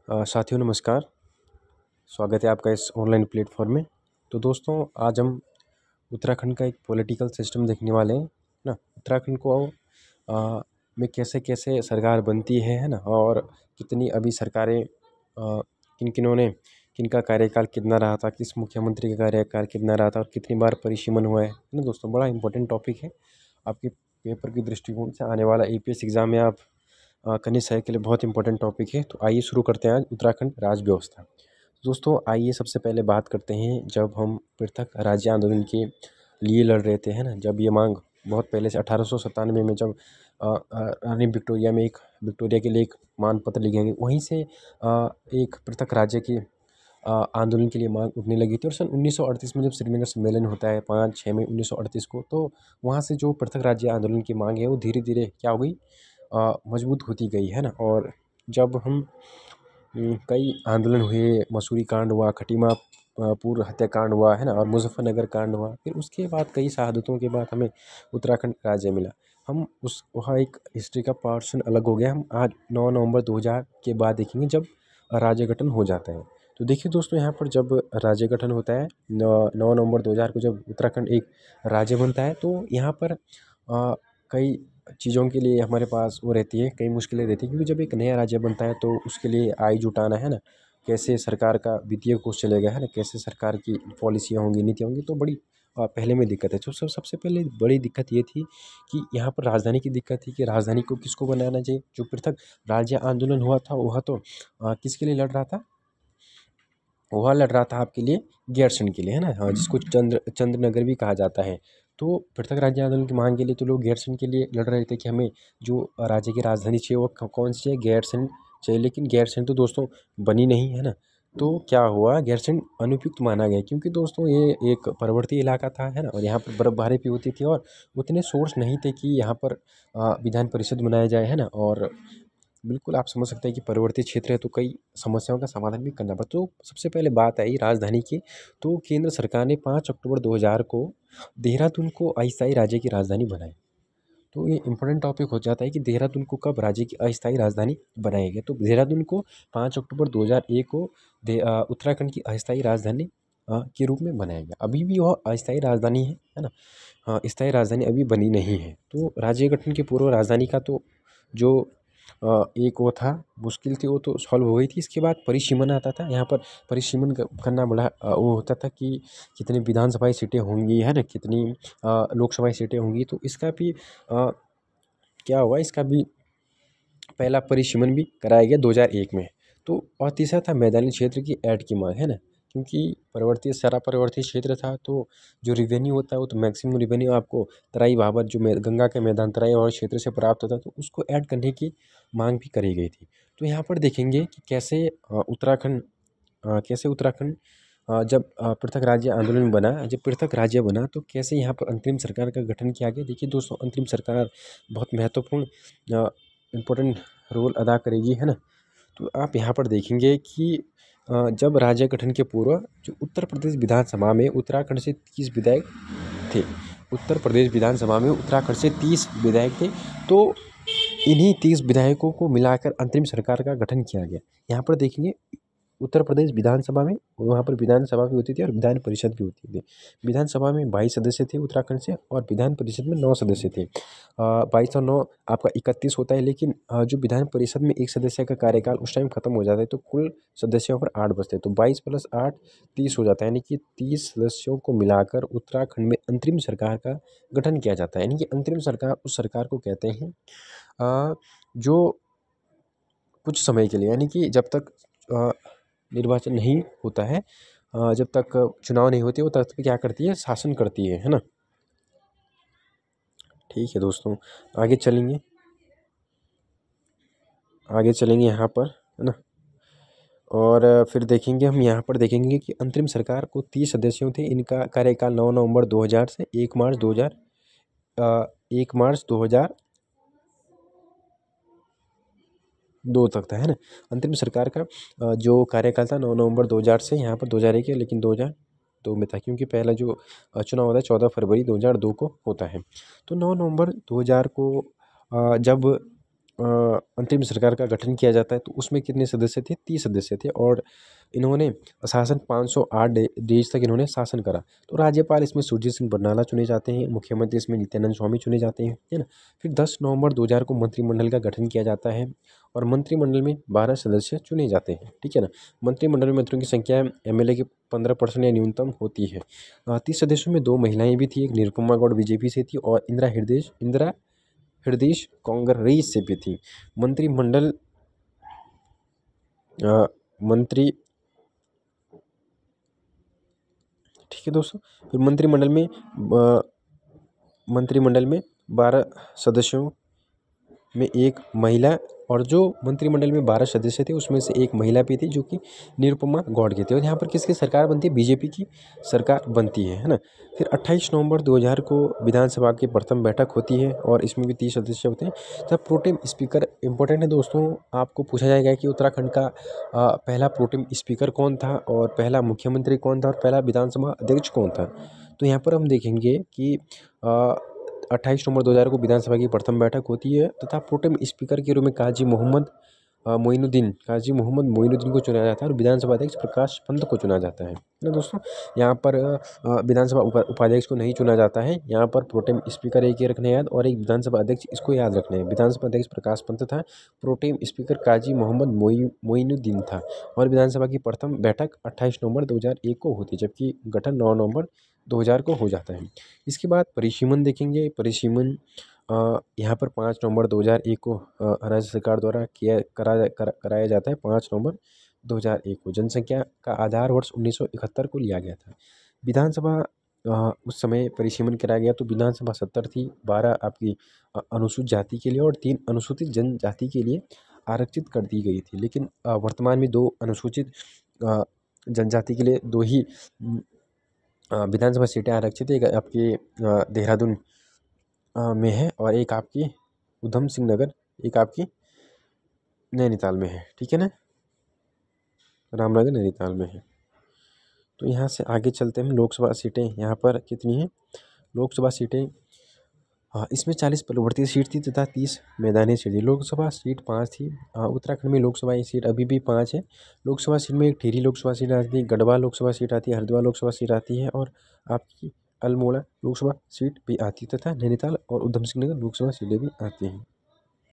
साथियों नमस्कार। स्वागत है आपका इस ऑनलाइन प्लेटफॉर्म में। तो दोस्तों आज हम उत्तराखंड का एक पॉलिटिकल सिस्टम देखने वाले हैं ना। उत्तराखंड को में कैसे कैसे सरकार बनती है ना, और कितनी अभी सरकारें किनका कार्यकाल कितना रहा था, किस मुख्यमंत्री का कार्यकाल कितना रहा था और कितनी बार परिसीमन हुआ है ना। दोस्तों बड़ा इंपॉर्टेंट टॉपिक है, आपके पेपर की दृष्टिकोण से आने वाला APS एग्ज़ाम में आप करनी सही के लिए बहुत इंपॉर्टेंट टॉपिक है। तो आइए शुरू करते हैं आज उत्तराखंड राज्य व्यवस्था। दोस्तों आइए सबसे पहले बात करते हैं, जब हम पृथक राज्य आंदोलन के लिए लड़ रहे थे है ना, जब ये मांग बहुत पहले से 1897 में जब रानी विक्टोरिया के लिए एक मान पत्र लिखे गए, वहीं से एक पृथक राज्य के आंदोलन के लिए मांग उठने लगी थी। और सन 1938 में जब श्रीनगर सम्मेलन होता है 5-6 मई 1938 को, तो वहाँ से जो पृथक राज्य आंदोलन की मांग है वो धीरे धीरे क्या हो गई, मजबूत होती गई है ना। और जब हम कई आंदोलन हुए, मसूरी कांड हुआ, खटीमा पूर्व हत्याकांड हुआ है ना, और मुजफ्फरनगर कांड हुआ, फिर उसके बाद कई शहादतों के बाद हमें उत्तराखंड राज्य मिला। हम उस वहाँ एक हिस्ट्री का पोर्शन अलग हो गया। हम आज 9 नवंबर 2000 के बाद देखेंगे जब राज्य गठन हो जाता है। तो देखिए दोस्तों, यहाँ पर जब राज्य गठन होता है 9 नवंबर 2000 को, जब उत्तराखंड एक राज्य बनता है, तो यहाँ पर कई चीज़ों के लिए हमारे पास वो रहती है, कई मुश्किलें रहती हैं, क्योंकि जब एक नया राज्य बनता है तो उसके लिए आय जुटाना है ना, कैसे सरकार का वित्तीय कोष चलेगा है ना, कैसे सरकार की पॉलिसियाँ होंगी, नीतियाँ होंगी, तो बड़ी पहले में दिक्कत है। तो सबसे पहले बड़ी दिक्कत ये थी कि यहाँ पर राजधानी की दिक्कत थी कि राजधानी को किसको बनाना चाहिए। जो पृथक राज्य आंदोलन हुआ था वह तो किसके लिए लड़ रहा था, वह लड़ रहा था आपके लिए गैरसैंण के लिए है ना, हाँ, जिसको चंद्रनगर भी कहा जाता है। तो पृथक राज्य आंदोलन की मांग के लिए तो लोग गैरसैंण के लिए लड़ रहे थे कि हमें जो राज्य की राजधानी चाहिए वो कौन सी चाहिए, गैरसैंण चाहिए। लेकिन गैरसैंण तो दोस्तों बनी नहीं है ना। तो क्या हुआ, गैरसैंण अनुपयुक्त माना गया, क्योंकि दोस्तों ये एक पर्वतीय इलाका था है ना, और यहाँ पर बर्फबारी भी होती थी और उतने सोर्स नहीं थे कि यहाँ पर विधान परिषद बनाया जाए है ना। और बिल्कुल आप समझ सकते हैं कि पर्वतीय क्षेत्र है तो कई समस्याओं का समाधान भी करना पड़ता। तो सबसे पहले बात आई राजधानी की, तो केंद्र सरकार ने 5 अक्टूबर 2000 को देहरादून को अस्थायी राज्य की राजधानी बनाई। तो ये इंपॉर्टेंट टॉपिक हो जाता है कि देहरादून को कब राज्य की अस्थायी राजधानी बनाई गई। तो देहरादून को 5 अक्टूबर 2001 को उत्तराखंड की अस्थायी राजधानी के रूप में बनाया गया। अभी भी वह अस्थायी राजधानी है ना, स्थायी राजधानी अभी बनी नहीं है। तो राज्य गठन के पूर्व राजधानी का तो जो एक वो था, मुश्किल थी, वो तो सॉल्व हो गई थी। इसके बाद परिसीमन आता था। यहाँ पर परिसीमन करना बड़ा वो होता था कि कितनी विधानसभाई सीटें होंगी है ना, कितनी लोकसभाई सीटें होंगी। तो इसका भी क्या हुआ, इसका भी पहला परिसीमन भी कराया गया 2001 में। तो और तीसरा था मैदानी क्षेत्र की ऐड की मांग है ना, क्योंकि सारा पर्वतीय क्षेत्र था, तो जो रिवेन्यू होता है वो तो मैक्सिमम रिवेन्यू आपको तराई बाबर जो गंगा के मैदान तराई और क्षेत्र से प्राप्त होता है, तो उसको ऐड करने की मांग भी करी गई थी। तो यहाँ पर देखेंगे कि कैसे उत्तराखंड जब पृथक राज्य आंदोलन बना, जब पृथक राज्य बना, तो कैसे यहाँ पर अंतरिम सरकार का गठन किया गया। देखिए दोस्तों, अंतरिम सरकार बहुत महत्वपूर्ण इम्पोर्टेंट रोल अदा करेगी है ना। तो आप यहाँ पर देखेंगे कि जब राज्य गठन के पूर्व जो उत्तर प्रदेश विधानसभा में उत्तराखंड से 30 विधायक थे, उत्तर प्रदेश विधानसभा में उत्तराखंड से 30 विधायक थे। तो इन्हीं 30 विधायकों को मिलाकर अंतरिम सरकार का गठन किया गया। यहाँ पर देखेंगे उत्तर प्रदेश विधानसभा में, वहाँ पर विधानसभा भी होती थी और विधान परिषद भी होती थी। विधानसभा में 22 सदस्य थे उत्तराखंड से, और विधान परिषद में 9 सदस्य थे। 22 और 9 आपका 31 होता है। लेकिन जो विधान परिषद में एक सदस्य का कार्यकाल उस टाइम खत्म हो जाता है, तो कुल सदस्यों पर 8 बचते हैं। तो 22 + 8 30 हो जाता है, यानी कि 30 सदस्यों को मिलाकर उत्तराखंड में अंतरिम सरकार का गठन किया जाता है। यानी कि अंतरिम सरकार उस सरकार को कहते हैं जो कुछ समय के लिए, यानी कि जब तक निर्वाचन नहीं होता है, जब तक चुनाव नहीं होते, वो तब तक क्या करती है, शासन करती है ना। ठीक है दोस्तों, आगे चलेंगे यहाँ पर है ना। और फिर देखेंगे, हम यहाँ पर देखेंगे कि अंतरिम सरकार को 30 सदस्यों थे। इनका कार्यकाल 9 नवंबर 2000 से 1 मार्च 2002 तक था है ना। अंतरिम सरकार का जो कार्यकाल था 9 नवंबर 2000 से, यहाँ पर 2001 है लेकिन 2002 में था, क्योंकि पहला जो चुनाव होता है 14 फरवरी 2002 को होता है। तो 9 नवंबर 2000 को जब अंतरिम सरकार का गठन किया जाता है, तो उसमें कितने सदस्य थे? 30 सदस्य थे और इन्होंने शासन 508 डेज तक इन्होंने शासन करा। तो राज्यपाल इसमें सुरजीत सिंह बरनाला चुने जाते हैं, मुख्यमंत्री इसमें नित्यानंद स्वामी चुने जाते हैं, है ना। फिर 10 नवंबर 2000 को मंत्रिमंडल का गठन किया जाता है और मंत्रिमंडल में 12 सदस्य चुने जाते हैं, ठीक है ना। मंत्रिमंडल में मंत्रियों की संख्या एमएलए की 15% या न्यूनतम होती है। 30 सदस्यों में 2 महिलाएं भी थी, एक निरुपमा गौड़ बीजेपी से थी और इंदिरा हृदयेश कांग्रेस से भी थी। मंत्रिमंडल मंत्री ठीक है दोस्तों। फिर मंत्रिमंडल में 12 सदस्यों में एक महिला, और जो मंत्रिमंडल में 12 सदस्य थे उसमें से एक महिला भी थी जो कि निरुपमा गौड़ की थी। और यहाँ पर किसकी सरकार बनती है? बीजेपी की सरकार बनती है ना। फिर 28 नवंबर 2000 को विधानसभा की प्रथम बैठक होती है और इसमें भी 30 सदस्य होते हैं। तब प्रोटेम स्पीकर इंपॉर्टेंट है दोस्तों, आपको पूछा जाएगा कि उत्तराखंड का पहला प्रोटेम स्पीकर कौन था और पहला मुख्यमंत्री कौन था और पहला विधानसभा अध्यक्ष कौन था। तो यहाँ पर हम देखेंगे कि 28 नवंबर 2000 को विधानसभा की प्रथम बैठक होती है तथा प्रोटेम स्पीकर के रूप में काजी मोहम्मद मोइनुद्दीन को चुना जाता है और विधानसभा अध्यक्ष प्रकाश पंत को चुना जाता है ना दोस्तों। यहाँ पर विधानसभा उपाध्यक्ष को नहीं चुना जाता है, यहाँ पर प्रोटेम स्पीकर एक ही रखना है याद, और एक विधानसभा अध्यक्ष, इसको याद रखना है। विधानसभा अध्यक्ष प्रकाश पंत था, प्रोटेम स्पीकर काजी मोहम्मद मोइनुद्दीन था और विधानसभा की प्रथम बैठक 28 नवंबर 2001 को होती है, जबकि गठन 9 नवंबर 2000 को हो जाता है। इसके बाद परिसीमन देखेंगे। परिसीमन यहाँ पर 5 नवंबर 2001 को राज्य सरकार द्वारा कराया जाता है। 5 नवंबर 2001 को जनसंख्या का आधार वर्ष 1971 को लिया गया था। विधानसभा उस समय परिसीमन कराया गया तो विधानसभा 70 थी, 12 आपकी अनुसूचित जाति के लिए और 3 अनुसूचित जनजाति के लिए आरक्षित कर दी गई थी। लेकिन वर्तमान में 2 अनुसूचित जनजाति के लिए 2 ही विधानसभा सीटें आरक्षित है। एक आपकी देहरादून में है और एक आपकी उधम सिंह नगर, एक आपकी नैनीताल में है, ठीक है ना, रामनगर नैनीताल में है। तो यहाँ से आगे चलते हैं। लोकसभा सीटें यहाँ पर कितनी हैं? लोकसभा सीटें इसमें 40 परिवर्तित सीट थी तथा 30 मैदानी सीट थी। लोकसभा सीट 5 थी। उत्तराखंड में लोकसभा सीट अभी भी 5 है। लोकसभा सीट में एक टिहरी लोकसभा सीट आती है, गढ़वाल लोकसभा सीट आती है, हरिद्वार लोकसभा सीट आती है और आपकी अल्मोड़ा लोकसभा सीट भी आती है तथा नैनीताल और उधम सिंह नगर लोकसभा सीटें भी आती हैं।